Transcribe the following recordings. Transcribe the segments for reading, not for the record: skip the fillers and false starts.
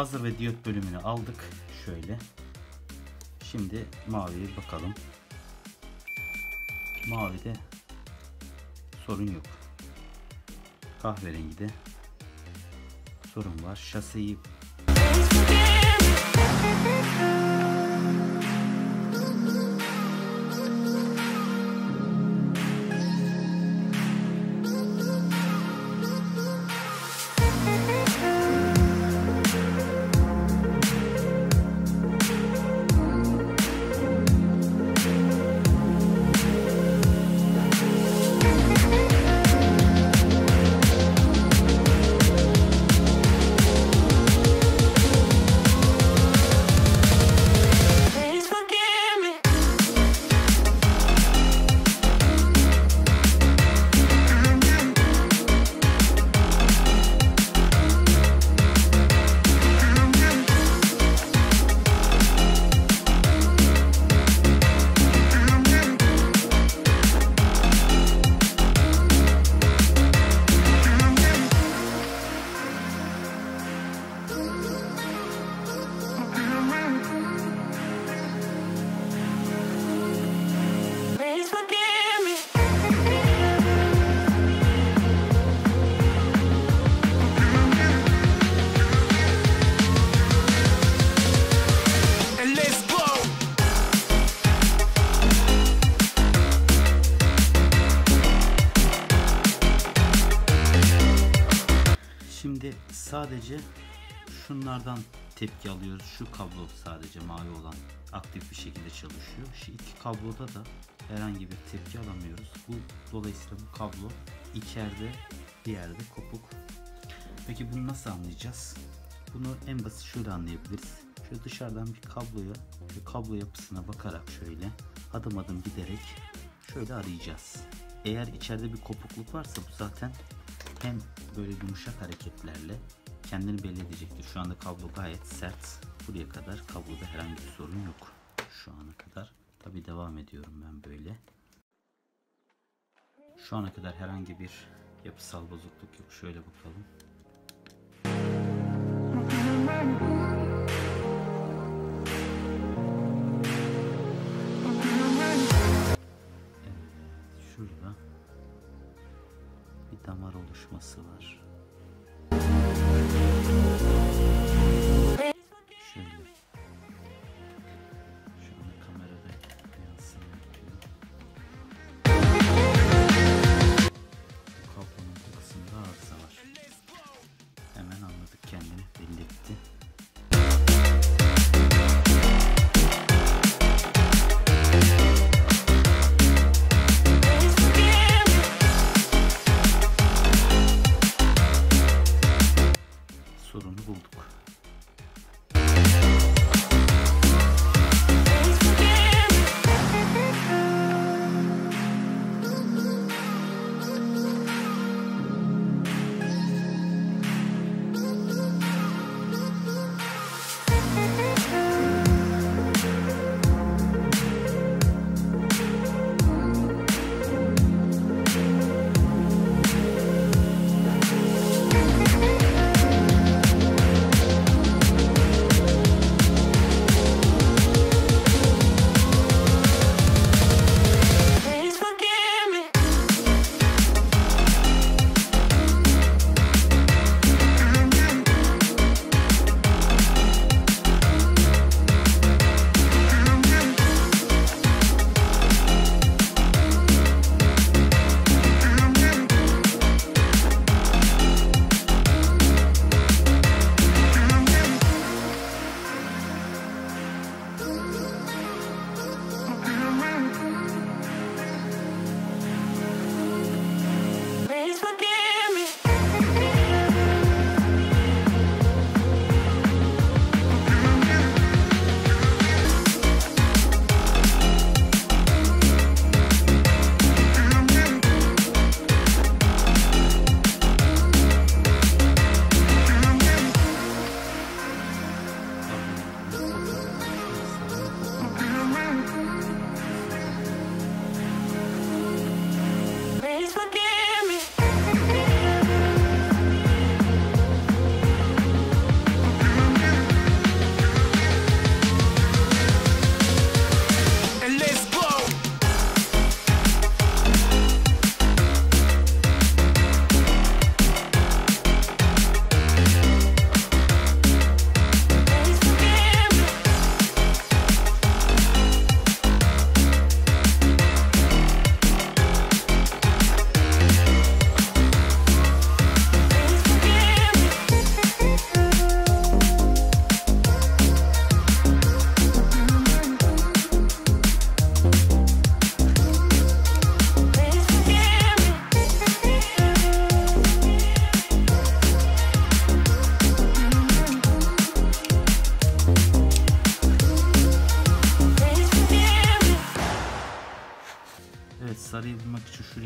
Buzzer ve diyot bölümünü aldık. Şöyle. Şimdi maviye bakalım. Mavide sorun yok. Kahverengide sorun var. Şasiyi sadece şunlardan tepki alıyoruz. Şu kablo sadece mavi olan aktif bir şekilde çalışıyor. Şu iki kabloda da herhangi bir tepki alamıyoruz. Dolayısıyla bu kablo içeride, bir yerde kopuk. Peki bunu nasıl anlayacağız? Bunu en basit şöyle anlayabiliriz. Şöyle dışarıdan bir kabloya, kablo yapısına bakarak şöyle adım adım giderek şöyle arayacağız. Eğer içeride bir kopukluk varsa bu zaten hem böyle yumuşak hareketlerle kendini belli edecektir. Şu anda kablo gayet sert. Buraya kadar kabloda herhangi bir sorun yok. Şu ana kadar. Tabi devam ediyorum ben böyle. Şu ana kadar herhangi bir yapısal bozukluk yok. Şöyle bakalım. Evet, şurada bir damar oluşması var. Şöyle. Şu an kamerada yansıma yapıyor. Bu kablonun bu kısmında arıza var. Hemen anladık, kendini belli etti. Sorunu bulduk.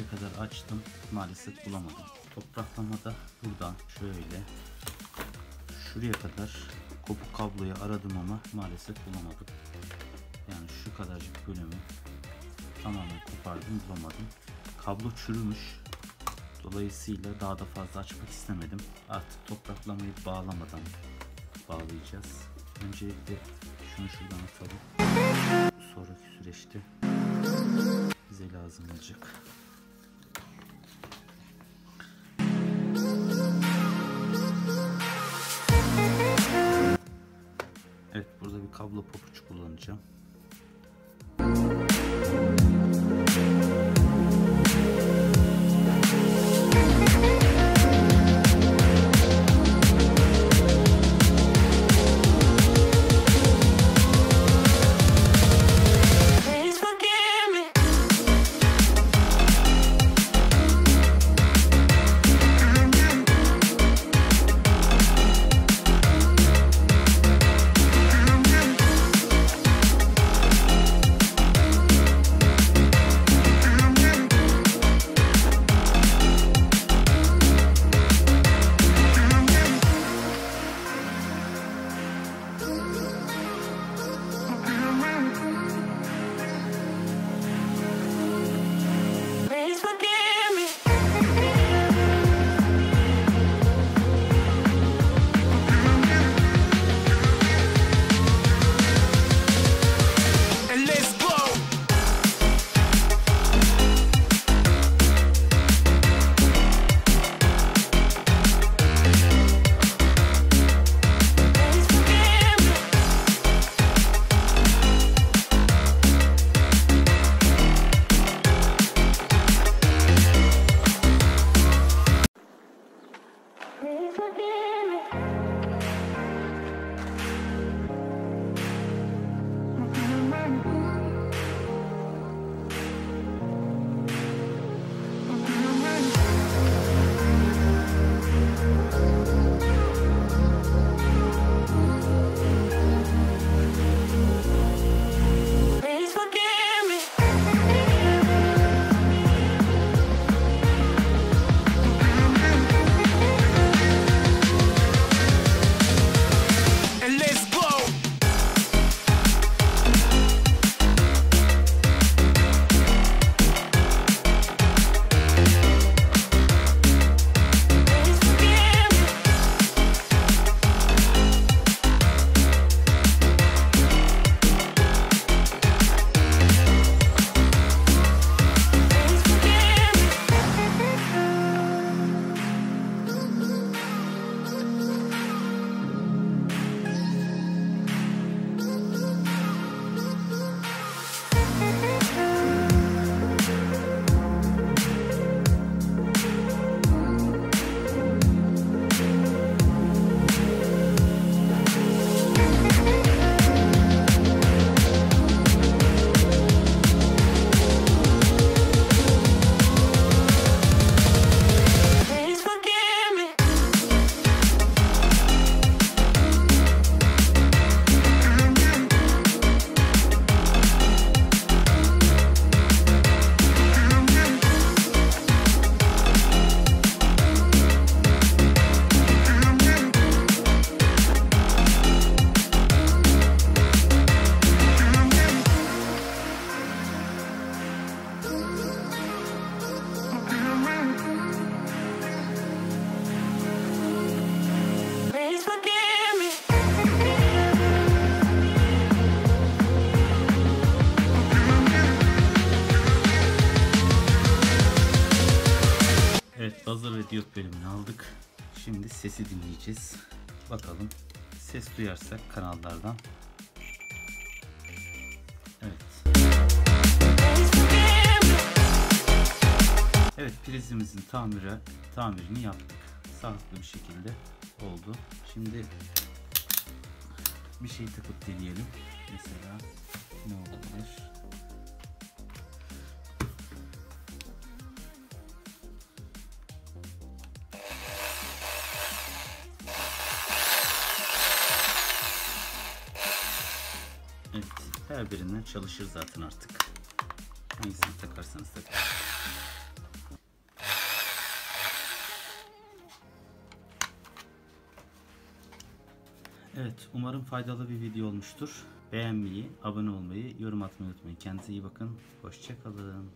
Buraya kadar açtım. Maalesef bulamadım. Topraklamada buradan şöyle şuraya kadar kopuk kabloyu aradım ama maalesef bulamadım. Yani şu kadarcık bölümü tamamen kopardım, bulamadım. Kablo çürümüş. Dolayısıyla daha da fazla açmak istemedim. Artık topraklamayı bağlamadan bağlayacağız. Öncelikle şunu şuradan atalım. Sonraki süreçte bize lazım olacak. Evet, burada bir kablo pabuç kullanacağım. Buzzer ve diyot bölümünü aldık. Şimdi sesi dinleyeceğiz. Bakalım ses duyarsak kanallardan. Evet. Evet, prizimizin tamirini yaptık. Sağlıklı bir şekilde oldu. Şimdi bir şey takıp deneyelim. Mesela ne olabilir? Evet, her birinden çalışır zaten artık. Hangisini takarsanız takın. Evet, umarım faydalı bir video olmuştur. Beğenmeyi, abone olmayı, yorum atmayı unutmayın. Kendinize iyi bakın. Hoşça kalın.